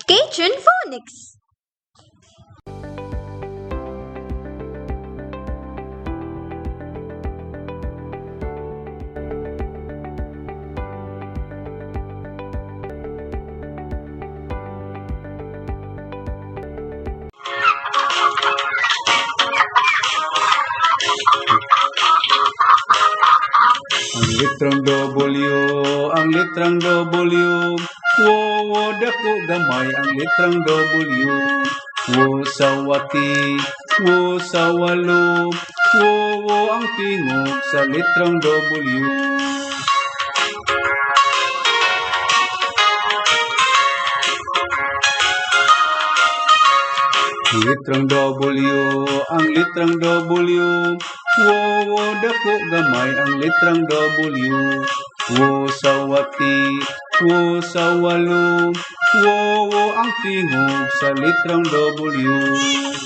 Cajun Phonics. Ang litrang W, wo dako gamay ang litrang W. Wo sa wati, wo sa walo, wo ang tingog sa litrang W. Ang litrang W, wo dako gamay ang litrang W. Wo sa wati, wo sa walo, wo ang tingog sa litrang W.